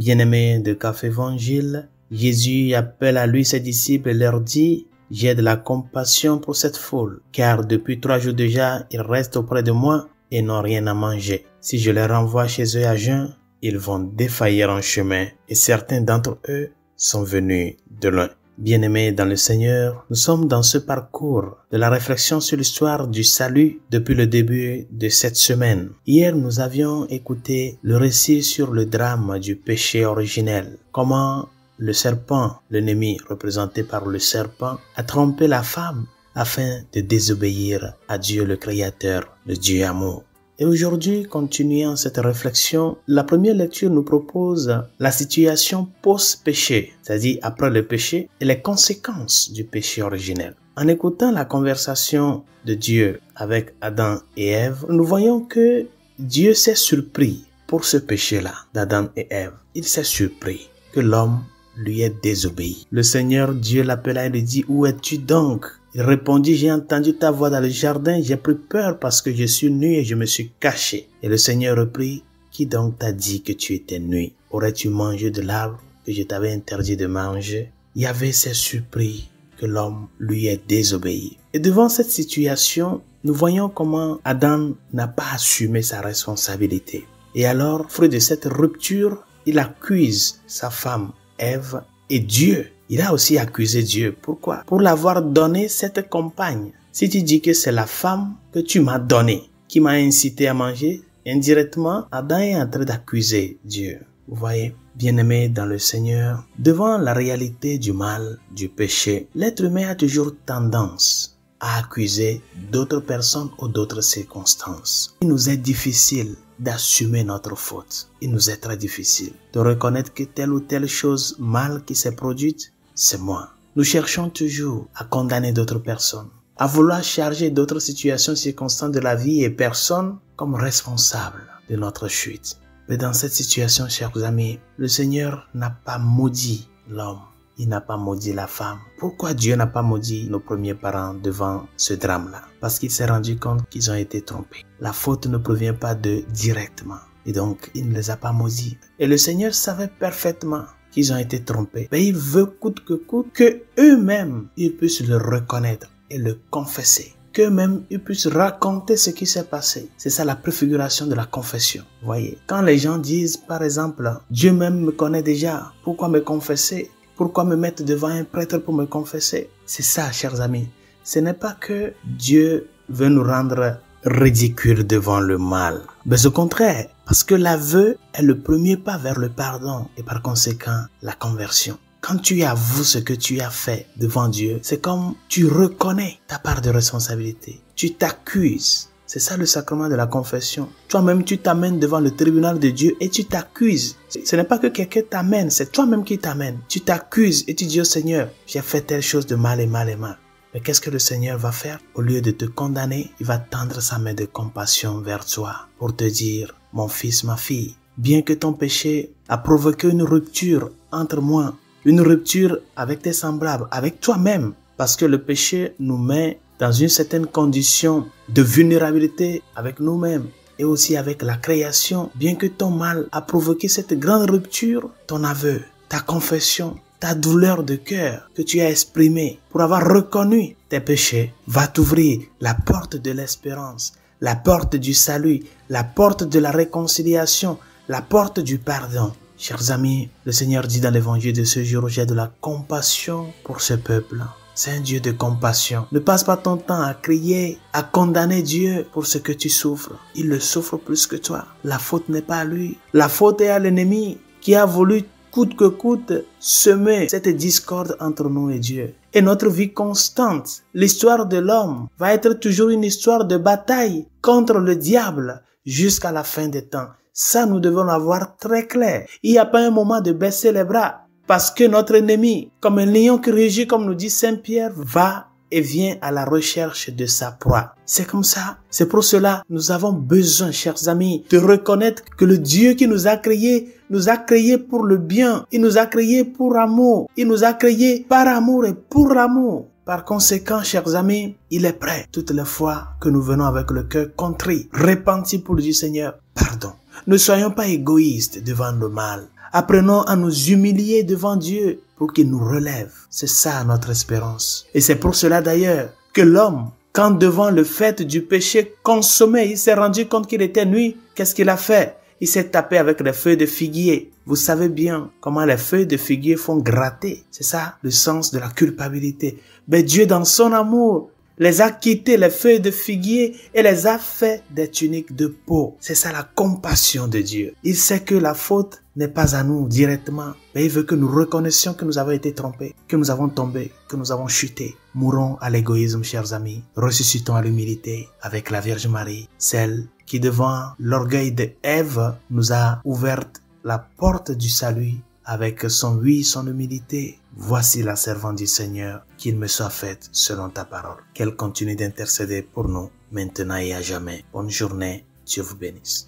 Bien-aimés de Café Évangile, Jésus appelle à lui ses disciples et leur dit « J'ai de la compassion pour cette foule, car depuis 3 jours déjà, ils restent auprès de moi et n'ont rien à manger. Si je les renvoie chez eux à jeun, ils vont défaillir en chemin, et certains d'entre eux sont venus de loin. » Bien-aimés dans le Seigneur, nous sommes dans ce parcours de la réflexion sur l'histoire du salut depuis le début de cette semaine. Hier, nous avions écouté le récit sur le drame du péché originel. Comment le serpent, l'ennemi représenté par le serpent, a trompé la femme afin de désobéir à Dieu le Créateur, le Dieu amour. Et aujourd'hui, continuant cette réflexion, la première lecture nous propose la situation post-péché, c'est-à-dire après le péché et les conséquences du péché originel. En écoutant la conversation de Dieu avec Adam et Ève, nous voyons que Dieu s'est surpris pour ce péché-là d'Adam et Ève. Il s'est surpris que l'homme lui ait désobéi. Le Seigneur Dieu l'appela et lui dit « Où es-tu donc ?» Il répondit, j'ai entendu ta voix dans le jardin, j'ai pris peur parce que je suis nu et je me suis caché. Et le Seigneur reprit, qui donc t'a dit que tu étais nu? Aurais-tu mangé de l'arbre que je t'avais interdit de manger? Yahvé s'est surpris que l'homme lui ait désobéi. Et devant cette situation, nous voyons comment Adam n'a pas assumé sa responsabilité. Et alors, fruit de cette rupture, il accuse sa femme Ève et Dieu. Il a aussi accusé Dieu. Pourquoi? Pour l'avoir donné cette compagne. Si tu dis que c'est la femme que tu m'as donnée, qui m'a incité à manger, indirectement, Adam est en train d'accuser Dieu. Vous voyez, bien-aimés dans le Seigneur, devant la réalité du mal, du péché, l'être humain a toujours tendance à accuser d'autres personnes ou d'autres circonstances. Il nous est difficile d'assumer notre faute. Il nous est très difficile de reconnaître que telle ou telle chose mal qui s'est produite, c'est moi. Nous cherchons toujours à condamner d'autres personnes, à vouloir charger d'autres situations, circonstances de la vie et personnes comme responsables de notre chute. Mais dans cette situation, chers amis, le Seigneur n'a pas maudit l'homme. Il n'a pas maudit la femme. Pourquoi Dieu n'a pas maudit nos premiers parents devant ce drame-là? Parce qu'il s'est rendu compte qu'ils ont été trompés. La faute ne provient pas d'eux directement. Et donc, il ne les a pas maudits. Et le Seigneur savait parfaitement qu'ils ont été trompés. Mais il veut coûte que coûte que eux-mêmes, ils puissent le reconnaître et le confesser. Qu'eux-mêmes, ils puissent raconter ce qui s'est passé. C'est ça la préfiguration de la confession. Voyez, quand les gens disent, par exemple, Dieu même me connaît déjà, pourquoi me confesser? Pourquoi me mettre devant un prêtre pour me confesser? C'est ça, chers amis. Ce n'est pas que Dieu veut nous rendre ridicules devant le mal. Mais au contraire, parce que l'aveu est le premier pas vers le pardon et par conséquent la conversion. Quand tu avoues ce que tu as fait devant Dieu, c'est comme tu reconnais ta part de responsabilité. Tu t'accuses. C'est ça le sacrement de la confession. Toi-même, tu t'amènes devant le tribunal de Dieu et tu t'accuses. Ce n'est pas que quelqu'un t'amène, c'est toi-même qui t'amène. Tu t'accuses et tu dis au Seigneur, j'ai fait telle chose de mal et mal et mal. Mais qu'est-ce que le Seigneur va faire? Au lieu de te condamner, il va tendre sa main de compassion vers toi pour te dire, mon fils, ma fille, bien que ton péché a provoqué une rupture entre moi, une rupture avec tes semblables, avec toi-même, parce que le péché nous met dans une certaine condition de vulnérabilité avec nous-mêmes et aussi avec la création. Bien que ton mal a provoqué cette grande rupture, ton aveu, ta confession, ta douleur de cœur que tu as exprimée pour avoir reconnu tes péchés va t'ouvrir la porte de l'espérance, la porte du salut, la porte de la réconciliation, la porte du pardon. Chers amis, le Seigneur dit dans l'évangile de ce jour, j'ai de la compassion pour ce peuple. C'est un Dieu de compassion. Ne passe pas ton temps à crier, à condamner Dieu pour ce que tu souffres. Il le souffre plus que toi. La faute n'est pas à lui. La faute est à l'ennemi qui a voulu coûte que coûte semer cette discorde entre nous et Dieu. Et notre vie constante, l'histoire de l'homme va être toujours une histoire de bataille contre le diable jusqu'à la fin des temps. Ça, nous devons l'avoir très clair. Il n'y a pas un moment de baisser les bras. Parce que notre ennemi, comme un lion qui rugit, comme nous dit Saint Pierre, va et vient à la recherche de sa proie. C'est comme ça. C'est pour cela nous avons besoin, chers amis, de reconnaître que le Dieu qui nous a créés pour le bien. Il nous a créés pour amour. Il nous a créés par amour et pour amour. Par conséquent, chers amis, il est prêt toutes les fois que nous venons avec le cœur contrit, repenti pour le dire Seigneur, pardon. Ne soyons pas égoïstes devant le mal. Apprenons à nous humilier devant Dieu pour qu'il nous relève. C'est ça notre espérance. Et c'est pour cela d'ailleurs que l'homme, quand devant le fait du péché consommé, il s'est rendu compte qu'il était nuit, qu'est-ce qu'il a fait? Il s'est tapé avec les feuilles de figuier. Vous savez bien comment les feuilles de figuier font gratter. C'est ça le sens de la culpabilité. Mais Dieu, dans son amour, les a quittés les feuilles de figuier et les a fait des tuniques de peau. C'est ça la compassion de Dieu. Il sait que la faute n'est pas à nous directement, mais il veut que nous reconnaissions que nous avons été trompés, que nous avons tombé, que nous avons chuté. Mourons à l'égoïsme, chers amis. Ressuscitons à l'humilité avec la Vierge Marie, celle qui devant l'orgueil de Ève nous a ouvert la porte du salut avec son oui, son humilité. Voici la servante du Seigneur, qu'il me soit faite selon ta parole. Qu'elle continue d'intercéder pour nous, maintenant et à jamais. Bonne journée, Dieu vous bénisse.